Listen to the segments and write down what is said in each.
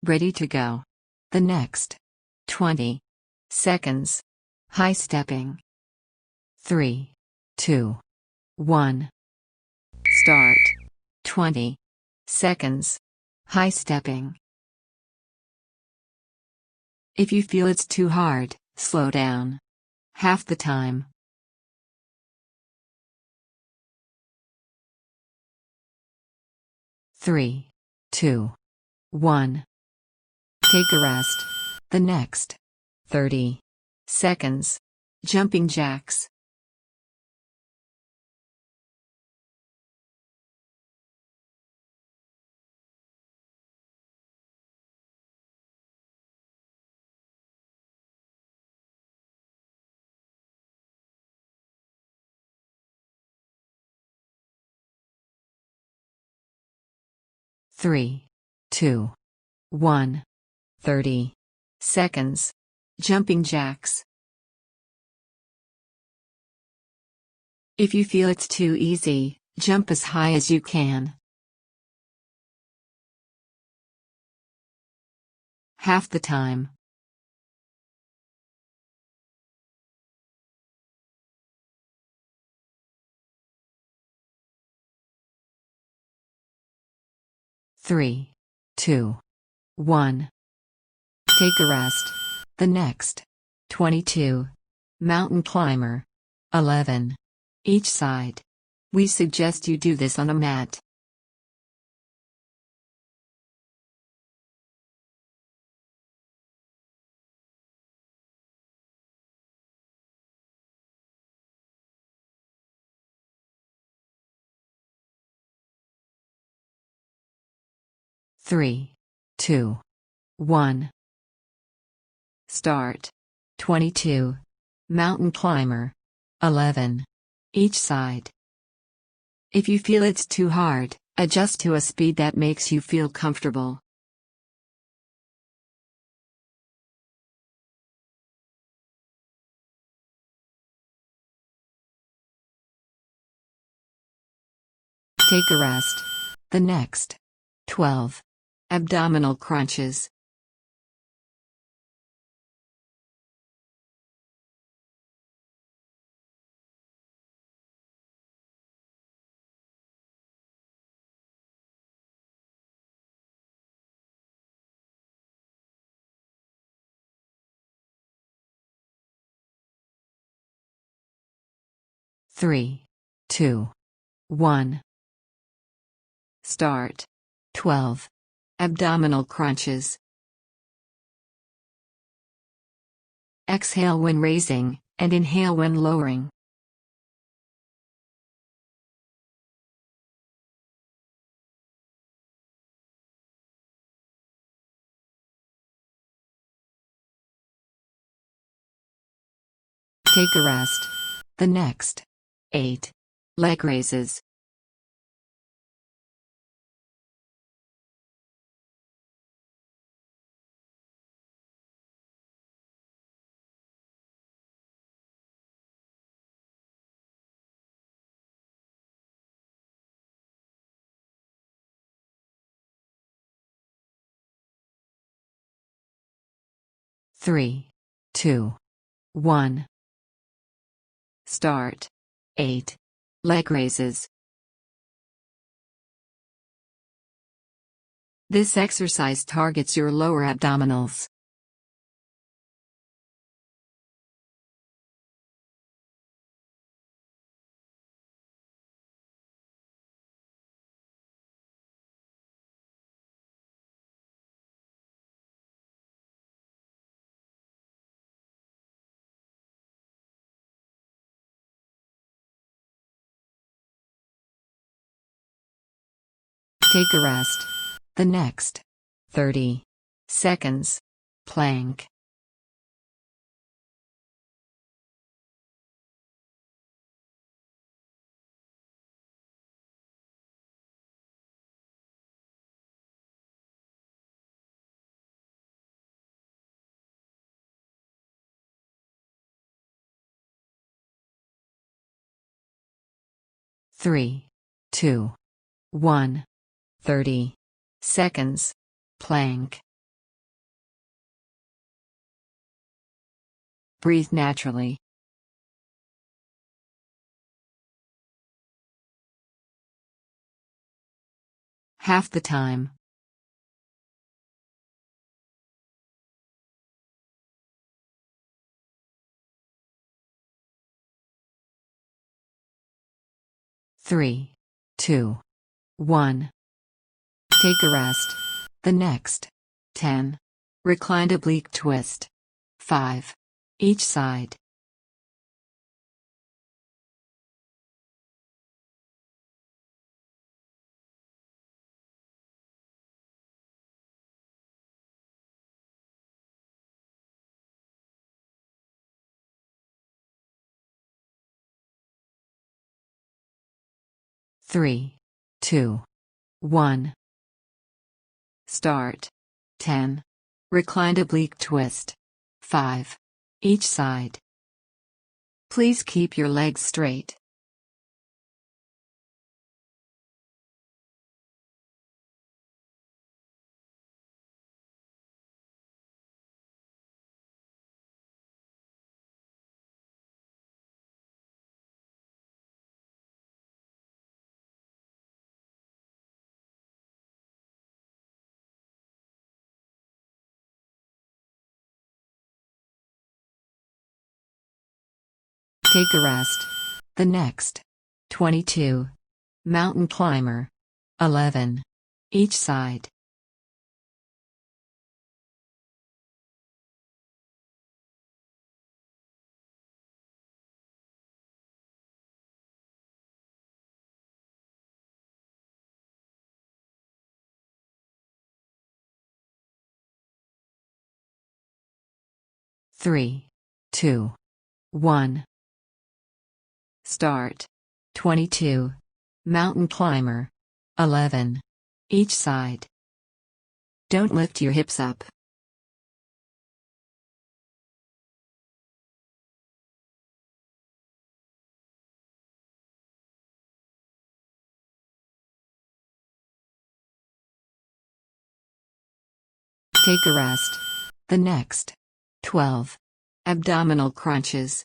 Ready to go. The next 20 seconds. High stepping. 3, 2, 1. Start. 20 seconds. High stepping. If you feel it's too hard, slow down. Half the time. Three, 2, 1. Take a rest. The next 30 seconds. Jumping jacks. Three, 2, 1. 30 seconds. Jumping jacks. If you feel it's too easy, jump as high as you can. Half the time. Three, 2, 1. Take a rest. The next 22. Mountain climber. 11. Each side. We suggest you do this on a mat. Three, 2, 1. Start. 22. Mountain climber. 11. Each side. If you feel it's too hard, adjust to a speed that makes you feel comfortable. Take a rest. The next 12. Abdominal crunches. Three, 2, 1. Start. 12. Abdominal crunches. Exhale when raising, and inhale when lowering. Take a rest. The next 8. Leg raises. Three, 2, 1. Start. 8. Leg raises. This exercise targets your lower abdominals. Take a rest. The next 30 seconds. Plank. Three, 2, 1. 30 seconds. Plank. Breathe naturally. Half the time. Three, two, one. Take a rest. The next 10. Reclined oblique twist. 5. Each side. Three, two, one. Start. 10. Reclined oblique twist. 5. Each side. Please keep your legs straight. Take a rest. The next 22. Mountain climber. 11. Each side. Three, two, one. Start. 22. Mountain climber. 11. Each side. Don't lift your hips up. Take a rest. The next 12. Abdominal crunches.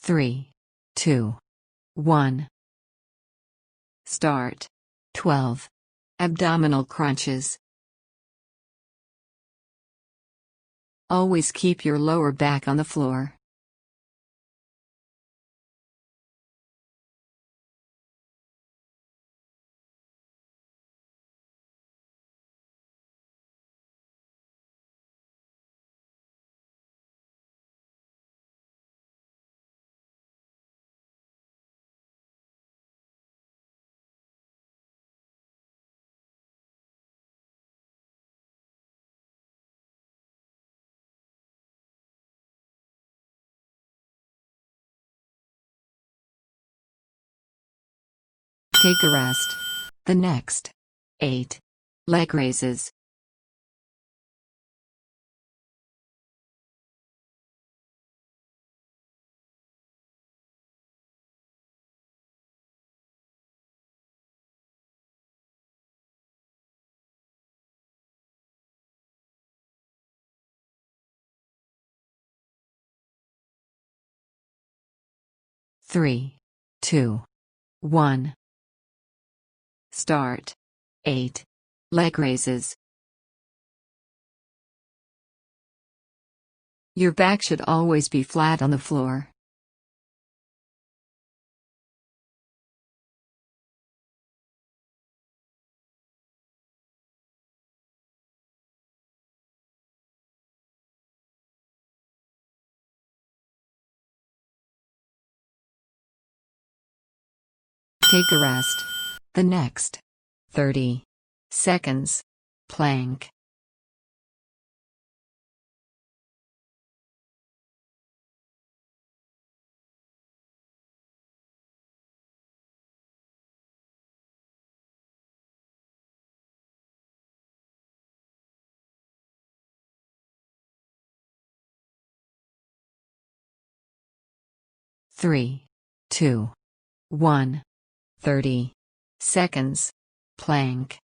Three, two, one. Start. 12. Abdominal crunches. Always keep your lower back on the floor. Take a rest. The next 8. Leg raises. Three, two, one. Start. 8. Leg raises. Your back should always be flat on the floor. Take a rest. The next 30 seconds. Plank. 3, 2, 1. 30 seconds. Plank.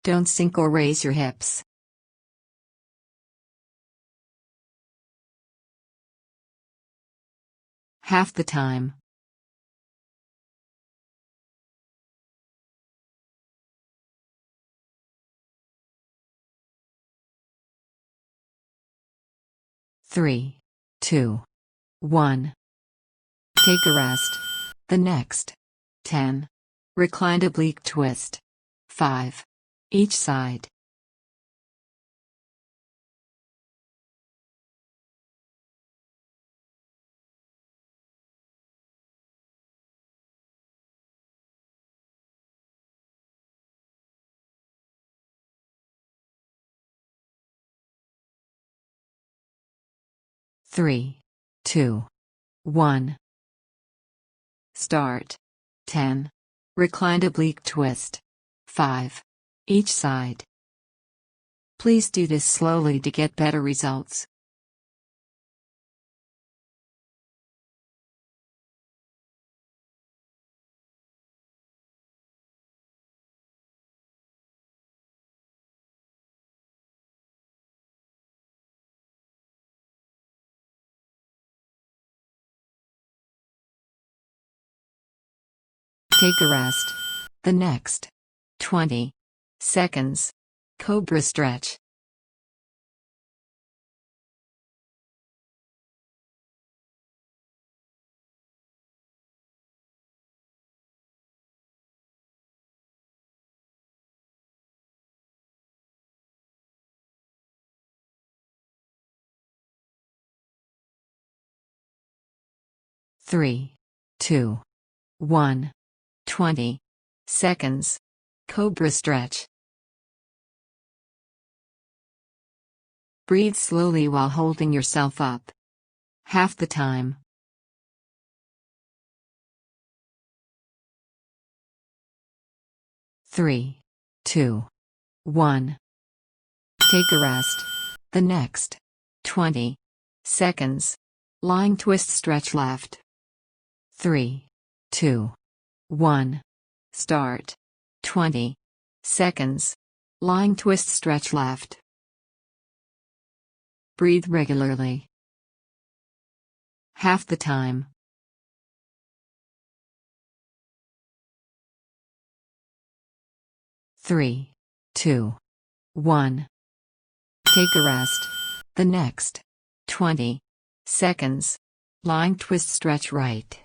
Don't sink or raise your hips. Half the time. Three, 2, 1. Take a rest. The next 10. Reclined oblique twist. 5. Each side. Three, 2, 1. Start. 10. Reclined oblique twist. 5. Each side. Please do this slowly to get better results. Take a rest. The next 20 seconds. Cobra stretch. Three, 2, 1. 20 seconds. Cobra stretch. Breathe slowly while holding yourself up. Half the time. Three, 2, 1. Take a rest. The next 20 seconds. Lying twist stretch left. 3, 2, 1. Start. 20 seconds. Lying twist stretch left. Breathe regularly. Half the time. Three, 2, 1. Take a rest. The next 20 seconds. Lying twist stretch right.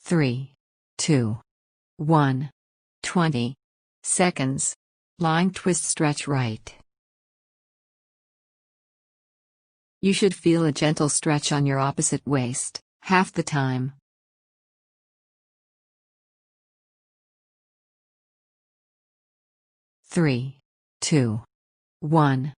3, 2, 1. 20 seconds. Lying twist stretch right. You should feel a gentle stretch on your opposite waist, half the time. Three, 2, 1.